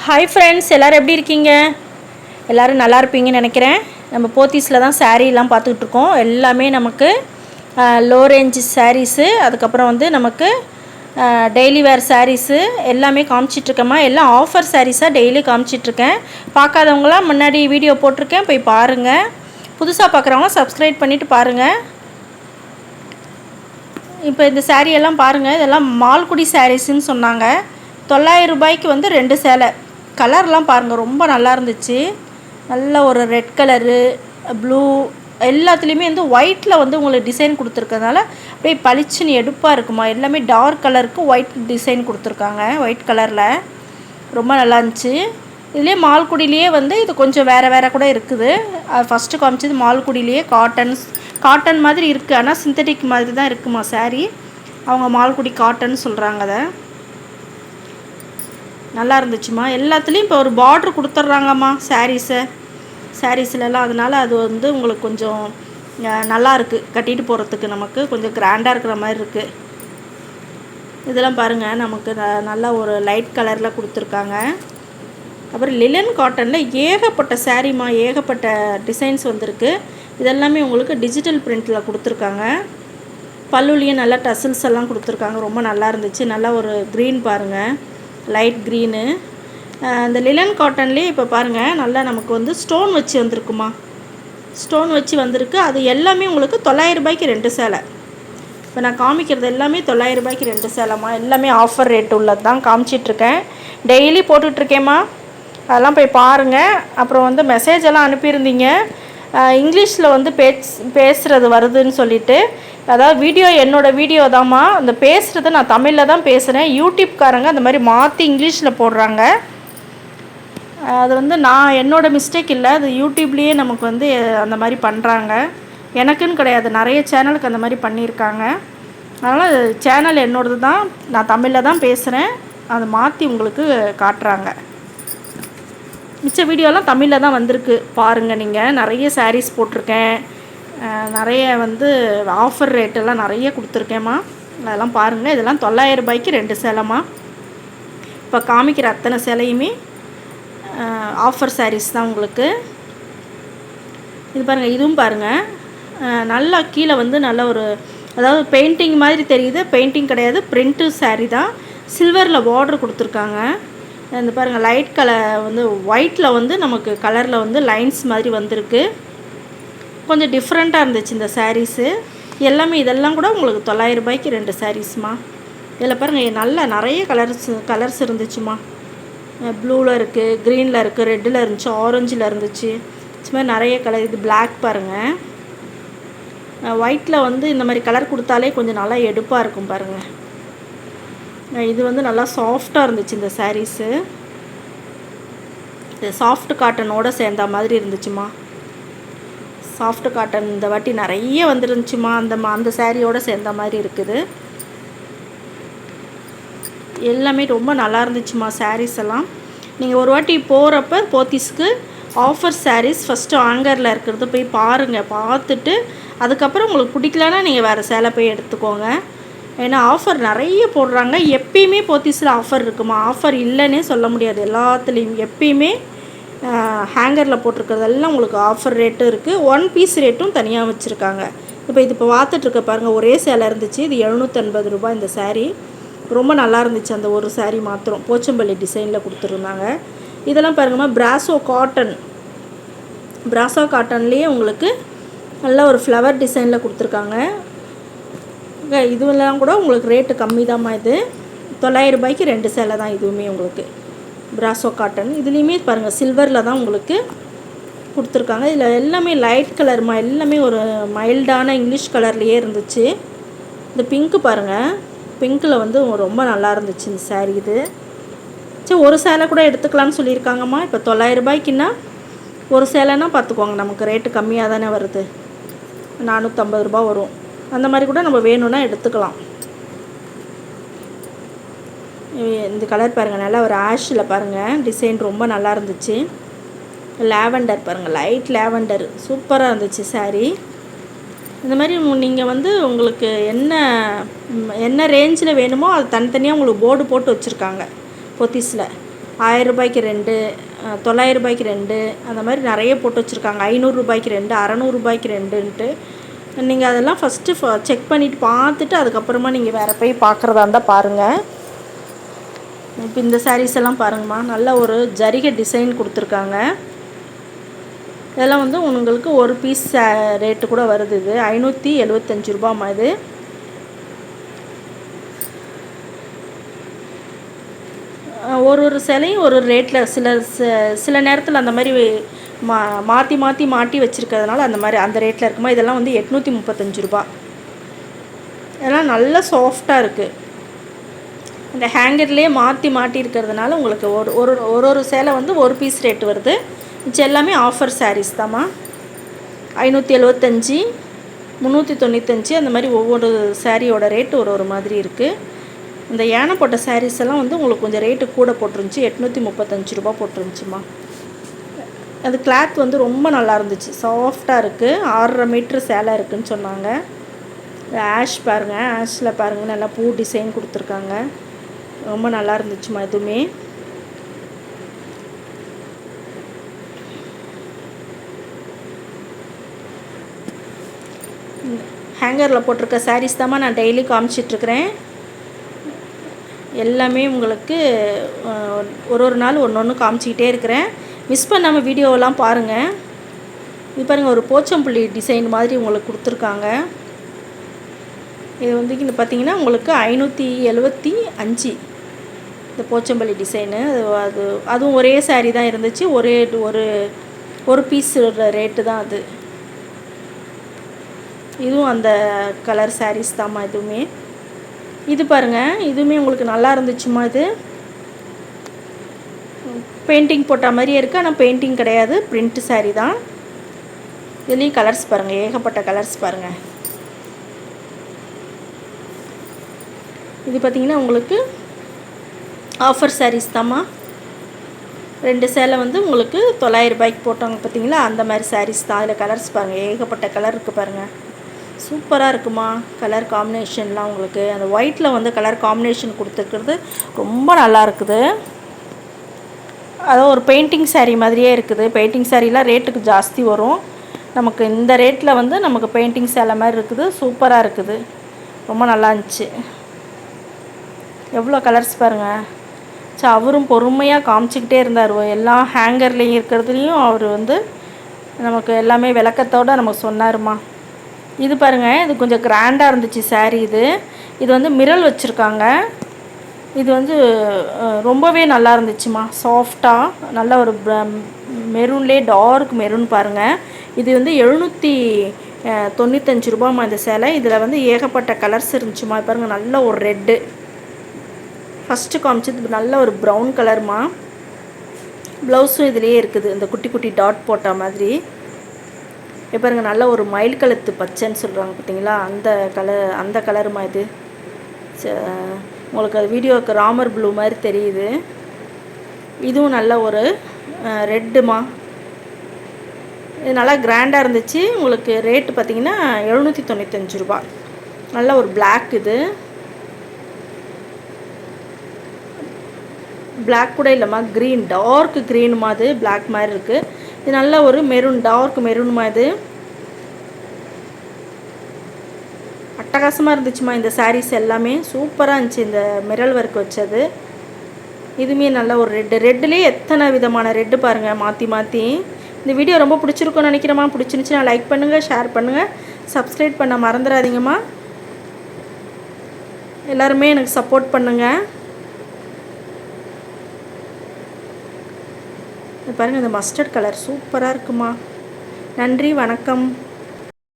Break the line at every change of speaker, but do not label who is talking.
Hi friends, எல்லோரும் எப்படி இருக்கீங்க? எல்லோரும் நல்லா இருப்பீங்கன்னு நினைக்கிறேன். நம்ம போத்தீஸில் தான் சாரீலாம் பார்த்துக்கிட்டு இருக்கோம். எல்லாமே நமக்கு லோ ரேஞ்ச் சாரீஸு, அதுக்கப்புறம் வந்து நமக்கு டெய்லி வேர் சாரீஸு எல்லாமே காமிச்சிட்ருக்கேம்மா. எல்லாம் ஆஃபர் சாரீஸாக டெய்லி காமிச்சிட்ருக்கேன். பார்க்காதவங்களாம் முன்னாடி வீடியோ போட்டிருக்கேன், போய் பாருங்கள். புதுசாக பார்க்குறவங்க சப்ஸ்கிரைப் பண்ணிவிட்டு பாருங்கள். இப்போ இந்த சாரியெல்லாம் பாருங்கள், இதெல்லாம் மால்குடி சாரீஸுன்னு சொன்னாங்க. 900 ரூபாய்க்கு வந்து 2 சேலை. கலர்லாம் பாருங்கள், ரொம்ப நல்லா இருந்துச்சு. நல்ல ஒரு ரெட் கலரு, ப்ளூ, எல்லாத்துலேயுமே வந்து ஒயிட்டில் வந்து உங்களுக்கு டிசைன் கொடுத்துருக்கறதுனால அப்படியே பளிச்சுன்னு எடுப்பாக இருக்குமா. எல்லாமே டார்க் கலருக்கு ஒயிட் டிசைன் கொடுத்துருக்காங்க, ஒயிட் கலரில். ரொம்ப நல்லா இருந்துச்சு. இதுலேயே மால்குடியிலேயே வந்து இது கொஞ்சம் வேறு கூட இருக்குது. ஃபஸ்ட்டு காமிச்சது மால்குடியிலேயே காட்டன் மாதிரி இருக்குது, ஆனால் சிந்தட்டிக் மாதிரி தான் இருக்குமா சாரீ. அவங்க மால்குடி காட்டன் சொல்கிறாங்க. அதை நல்லா இருந்துச்சுமா. எல்லாத்துலேயும் இப்போ ஒரு பார்ட்ரு கொடுத்துட்றாங்கம்மா சாரீஸ்லலாம். அதனால் அது வந்து உங்களுக்கு கொஞ்சம் நல்லா இருக்குது, கட்டிட்டு போகிறதுக்கு நமக்கு கொஞ்சம் கிராண்டாக இருக்கிற மாதிரி இருக்குது. இதெல்லாம் பாருங்கள், நமக்கு நல்லா ஒரு லைட் கலரில் கொடுத்துருக்காங்க. அப்புறம் லிலன் காட்டனில் ஏகப்பட்ட சாரீமா, ஏகப்பட்ட டிசைன்ஸ் வந்திருக்கு. இதெல்லாமே உங்களுக்கு டிஜிட்டல் பிரிண்டில் கொடுத்துருக்காங்க. பல்லுலேயும் நல்லா டசில்ஸ் எல்லாம் கொடுத்துருக்காங்க. ரொம்ப நல்லா இருந்துச்சு. நல்லா ஒரு க்ரீன் பாருங்கள், லைட் க்ரீனு. அந்த லிலன் காட்டன்லேயே இப்போ பாருங்கள், நல்லா நமக்கு வந்து ஸ்டோன் வச்சு வந்திருக்குமா. ஸ்டோன் வச்சு வந்திருக்கு. அது எல்லாமே உங்களுக்கு 900 ரூபாய்க்கு 2 சேலை. இப்போ நான் காமிக்கிறது எல்லாமே 900 ரூபாய்க்கு 2 சேலைம்மா. எல்லாமே ஆஃபர் ரேட் உள்ளது தான் காமிச்சிட்ருக்கேன். டெய்லி போட்டுட்ருக்கேம்மா, அதெல்லாம் போய் பாருங்கள். அப்புறம் வந்து மெசேஜ் எல்லாம் அனுப்பியிருந்தீங்க, இங்கிலீஷில் வந்து பேசுகிறது வருதுன்னு சொல்லிவிட்டு. அதாவது வீடியோ என்னோடய வீடியோ தாம்மா, அந்த பேசுகிறது நான் தமிழில் தான் பேசுகிறேன். யூடியூப்காரங்க அந்த மாதிரி மாற்றி இங்கிலீஷில் போடுறாங்க. அது வந்து என்னோடய மிஸ்டேக் இல்லை, அது யூடியூப்லேயே நமக்கு வந்து அந்த மாதிரி பண்ணுறாங்க. எனக்குன்னு கிடையாது, நிறைய சேனலுக்கு அந்த மாதிரி பண்ணியிருக்காங்க. அதனால் சேனல் என்னோடது தான், நான் தமிழில் தான் பேசுகிறேன். அதை மாற்றி உங்களுக்கு காட்டுறாங்க. மிச்ச வீடியோலாம் தமிழில் தான் வந்திருக்கு, பாருங்கள். நீங்கள் நிறைய சாரீஸ் போட்டிருக்கேன், நிறைய வந்து ஆஃபர் ரேட்டெல்லாம் நிறைய கொடுத்துருக்கேம்மா. அதெல்லாம் பாருங்கள். இதெல்லாம் 900 ரூபாய்க்கு 2 சேலைம்மா. இப்போ காமிக்கிற அத்தனை சேலையுமே ஆஃபர் சாரீஸ் தான் உங்களுக்கு. இது பாருங்கள், இதுவும் பாருங்கள், நல்லா கீழே வந்து நல்ல ஒரு, அதாவது பெயிண்டிங் மாதிரி தெரியுது. பெயிண்டிங் கிடையாது, பிரிண்ட்டு சாரீ தான். சில்வரில் பார்டர் கொடுத்துருக்காங்க. இந்த பாருங்கள், லைட் கலர் வந்து ஒயிட்டில் வந்து நமக்கு கலரில் வந்து லைன்ஸ் மாதிரி வந்திருக்கு. கொஞ்சம் டிஃப்ரெண்ட்டாக இருந்துச்சு இந்த சாரீஸு எல்லாமே. இதெல்லாம் கூட உங்களுக்கு 900 ரூபாய்க்கு 2 சாரீஸ்மா. இதில் பாருங்கள், நல்லா நிறைய கலர்ஸ் இருந்துச்சுமா. ப்ளூவில் இருக்குது, க்ரீனில் இருக்குது, ரெட்டில் இருந்துச்சு, ஆரஞ்சில் இருந்துச்சு. இது மாதிரி நிறைய கலர். இது பிளாக் பாருங்கள். ஒயிட்டில் வந்து இந்த மாதிரி கலர் கொடுத்தாலே கொஞ்சம் நல்லா எடுப்பாக இருக்கும் பாருங்கள். இது வந்து நல்லா சாஃப்டாக இருந்துச்சு இந்த சாரீஸு. இது சாஃப்ட் காட்டனோடு சேர்ந்த மாதிரி இருந்துச்சுமா. சாஃப்ட் காட்டன் இந்த வாட்டி நிறைய வந்துருந்துச்சுமா. அந்த சாரியோடு சேர்ந்த மாதிரி இருக்குது. எல்லாமே ரொம்ப நல்லா இருந்துச்சுமா சாரீஸ் எல்லாம். நீங்கள் ஒரு வாட்டி போகிறப்ப போத்தீஸ்க்கு ஆஃபர் சாரீஸ் ஃபஸ்ட்டு ஆங்கரில் இருக்கிறது போய் பாருங்கள். பார்த்துட்டு அதுக்கப்புறம் உங்களுக்கு பிடிக்கலன்னா நீங்கள் வேறு சேலை போய் எடுத்துக்கோங்க. ஏன்னா ஆஃபர் நிறைய போடுறாங்க. எப்பயுமே போத்தீஸில் ஆஃபர் இருக்குமா. ஆஃபர் இல்லைன்னே சொல்ல முடியாது. எல்லாத்துலேயும் எப்பயுமே ஹேங்கரில் போட்டிருக்கிறதெல்லாம் உங்களுக்கு ஆஃபர் ரேட்டும் இருக்குது, 1 பீஸ் ரேட்டும் தனியாக வச்சுருக்காங்க. இப்போ பார்த்துட்ருக்க பாருங்கள், ஒரே சேலை இருந்துச்சு. இது 750 ரூபாய் இந்த சாரீ. ரொம்ப நல்லா இருந்துச்சு. அந்த ஒரு சாரீ மாத்திரம் போச்சம்பள்ளி டிசைனில் கொடுத்துருந்தாங்க. இதெல்லாம் பாருங்கம்மா, பிராசோ காட்டன்லேயே உங்களுக்கு நல்ல ஒரு ஃப்ளவர் டிசைனில் கொடுத்துருக்காங்க. இதுவெல்லாம் கூட உங்களுக்கு ரேட்டு கம்மி தான்மா. இது 900 ரூபாய்க்கு 2 சேலை தான். இதுவுமே உங்களுக்கு பிராசோ காட்டன். இதுலேயுமே பாருங்கள், சில்வரில் தான் உங்களுக்கு கொடுத்துருக்காங்க. இதில் எல்லாமே லைட் கலர்மா, எல்லாமே ஒரு மைல்டான இங்கிலீஷ் கலர்லேயே இருந்துச்சு. இந்த பிங்க்கு பாருங்கள், பிங்க்கில் வந்து ரொம்ப நல்லா இருந்துச்சு இந்த சாரீ. இது சரி, ஒரு சேலை கூட எடுத்துக்கலான்னு சொல்லியிருக்காங்கம்மா. இப்போ 900 ரூபாய்க்குன்னா ஒரு சேலைன்னா பார்த்துக்கோங்க, நமக்கு ரேட்டு கம்மியாக தானே வருது. 450 ரூபா வரும். அந்த மாதிரி கூட நம்ம வேணும்னா எடுத்துக்கலாம். இந்த கலர் பாருங்கள், நல்லா ஒரு ஆஷில் பாருங்கள், டிசைன் ரொம்ப நல்லா இருந்துச்சு. லாவெண்டர் பாருங்கள், லைட் லாவெண்டர் சூப்பராக இருந்துச்சு சாரீ. இந்த மாதிரி நீங்கள் வந்து உங்களுக்கு என்ன ரேஞ்சில் வேணுமோ அது தனித்தனியாக உங்களுக்கு போர்டு போட்டு வச்சுருக்காங்க போத்தீஸில். ரூபாய்க்கு 2, ரூபாய்க்கு 2 அந்த மாதிரி நிறைய போட்டு வச்சுருக்காங்க. ரூபாய்க்கு 2, ரூபாய்க்கு 2ன்ட்டு. நீங்கள் அதெல்லாம் ஃபஸ்ட்டு செக் பண்ணிவிட்டு பார்த்துட்டு அதுக்கப்புறமா நீங்கள் வேறு போய் பார்க்குறதா இருந்தால் பாருங்கள். இப்போ இந்த சாரீஸ் எல்லாம் பாருங்கம்மா, நல்ல ஒரு ஜரிகை டிசைன் கொடுத்துருக்காங்க. இதெல்லாம் வந்து உங்களுக்கு ஒரு பீஸ் ரேட்டு கூட வருது. இது 575 ரூபாம்மா. இது ஒரு சேலையும் ஒரு ரேட்டில் சில நேரத்தில் அந்த மாதிரி மாற்றி வச்சுருக்கிறதுனால அந்த மாதிரி அந்த ரேட்டில் இருக்குமா. இதெல்லாம் வந்து 835 ரூபா. இதெல்லாம் நல்லா சாஃப்டாக இருக்குது. இந்த ஹேங்கர்லேயே மாட்டி இருக்கிறதுனால உங்களுக்கு ஒரு சேலை வந்து ஒரு பீஸ் ரேட்டு வருது. மிச்சம் எல்லாமே ஆஃபர் சாரீஸ் தாம்மா. 575, 395 அந்த மாதிரி ஒவ்வொரு சாரியோட ரேட்டு ஒரு மாதிரி இருக்குது. இந்த யானை போட்ட சாரீஸ் எல்லாம் வந்து உங்களுக்கு கொஞ்சம் ரேட்டு கூட போட்டுருந்துச்சு. 835 ரூபா போட்டுருந்துச்சுமா. அது கிளாத் வந்து ரொம்ப நல்லா இருந்துச்சு, சாஃப்டாக இருக்குது. 6.5 மீட்ரு சேலை இருக்குதுன்னு சொன்னாங்க. ஆஷ் பாருங்கள், ஆஷில் பாருங்கள் நல்லா பூ டிசைன் கொடுத்துருக்காங்க. ரொம்ப நல்லா இருந்துச்சுமா. எதுவுமே ஹேங்கரில் போட்டிருக்க சாரீஸ் தாம்மா நான் டெய்லி காமிச்சிட்ருக்கிறேன். எல்லாமே உங்களுக்கு ஒரு நாள் ஒன்று காமிச்சிக்கிட்டே இருக்கிறேன். மிஸ் பண்ணாமல் வீடியோவெல்லாம் பாருங்கள். இது பாருங்கள், ஒரு போச்சம்பள்ளி டிசைன் மாதிரி உங்களுக்கு கொடுத்துருக்காங்க. இது வந்து இங்கே பார்த்தீங்கன்னா உங்களுக்கு 575 இந்த போச்சம்பள்ளி டிசைனு. அதுவும் ஒரே சாரீ தான் இருந்துச்சு. ஒரு பீஸ் ரேட்டு தான் அது. இதுவும் அந்த கலர் சாரீஸ் தாம்மா இதுவுமே. இது பாருங்கள், இதுவுமே உங்களுக்கு நல்லா இருந்துச்சுமா. இது பெயிண்டிங் போட்ட மாதிரியே இருக்குது, ஆனால் பெயிண்டிங் கிடையாது, பிரிண்ட் சாரீ தான். இதுலேயும் கலர்ஸ் பாருங்கள், ஏகப்பட்ட கலர்ஸ் பாருங்கள். இது பார்த்திங்கன்னா உங்களுக்கு ஆஃபர் சாரீஸ் தாம்மா. 2 சேலை வந்து உங்களுக்கு 900 ரூபாய்க்கு போட்டாங்க பார்த்தீங்களா, அந்த மாதிரி சாரீஸ் தான். அதில் கலர்ஸ் பாருங்கள், ஏகப்பட்ட கலர் இருக்குது பாருங்கள். சூப்பராக இருக்குமா கலர் காம்பினேஷன்லாம். உங்களுக்கு அந்த ஒயிட்டில் வந்து கலர் காம்பினேஷன் கொடுத்துருக்குறது ரொம்ப நல்லா இருக்குது. அதாவது ஒரு பெயிண்டிங் சாரீ மாதிரியே இருக்குது. பெயிண்டிங் சாரீலாம் ரேட்டுக்கு ஜாஸ்தி வரும். நமக்கு இந்த ரேட்டில் வந்து நமக்கு பெயிண்டிங் சேலை மாதிரி இருக்குது. சூப்பராக இருக்குது, ரொம்ப நல்லா இருந்துச்சு. எவ்வளோ கலர்ஸ் பாருங்கள். அவரும் பொறுமையாக காமிச்சிக்கிட்டே இருந்தார். எல்லா ஹேங்கர்லேயும் இருக்கிறதுலையும் அவர் வந்து நமக்கு எல்லாமே விளக்கத்தோடு நமக்கு சொன்னாருமா. இது பாருங்கள், இது கொஞ்சம் கிராண்டாக இருந்துச்சு சாரீ. இது வந்து மிரல் வச்சுருக்காங்க. இது வந்து ரொம்பவே நல்லா இருந்துச்சுமா, சாஃப்டாக. நல்ல ஒரு மெரூன்லேயே டார்க் மெரூன் பாருங்கள். இது வந்து 795 ரூபாம்மா இந்த சேலை. இதில் வந்து ஏகப்பட்ட கலர்ஸ் இருந்துச்சுமா. பாருங்கள், நல்ல ஒரு ரெட்டு ஃபஸ்ட்டு காமிச்சது, நல்ல ஒரு ப்ரௌன் கலர்மா. ப்ளவுஸும் இதுலேயே இருக்குது, இந்த குட்டி குட்டி டாட் போட்ட மாதிரி. இப்போ பாருங்கள், நல்ல ஒரு மயில் கழுத்து பச்சைன்னு சொல்கிறாங்க பார்த்தீங்களா, அந்த கலருமா இது. உங்களுக்கு அது வீடியோவுக்கு ராமர் ப்ளூ மாதிரி தெரியுது. இதுவும் நல்ல ஒரு ரெட்டுமா. இது நல்லா கிராண்டாக இருந்துச்சு. உங்களுக்கு ரேட்டு பார்த்திங்கன்னா 795 ரூபா. நல்ல ஒரு பிளாக். இது பிளாக் கூட இல்லைம்மா, க்ரீன், டார்க் க்ரீனுமா. அது பிளாக் மாதிரி இருக்குது. இது நல்ல ஒரு மெரூன், டார்க் மெரூனுமா. இது அட்டகாசமாக இருந்துச்சுமா. இந்த சாரீஸ் எல்லாமே சூப்பராக இருந்துச்சு, இந்த மிரல் ஒர்க் வச்சது. இதுவுமே நல்ல ஒரு ரெட்டுலேயே எத்தனை விதமான ரெட்டு பாருங்கள், மாற்றி. இந்த வீடியோ ரொம்ப பிடிச்சிருக்குன்னு நினைக்கிறேம்மா. பிடிச்சிருந்துச்சுன்னா லைக் பண்ணுங்கள், ஷேர் பண்ணுங்கள், சப்ஸ்கிரைப் பண்ண மறந்துடாதீங்கம்மா. எல்லாருமே எனக்கு சப்போர்ட் பண்ணுங்கள். பாருங்கள், இந்த மஸ்டர்ட் கலர் சூப்பராக இருக்குமா. நன்றி, வணக்கம்.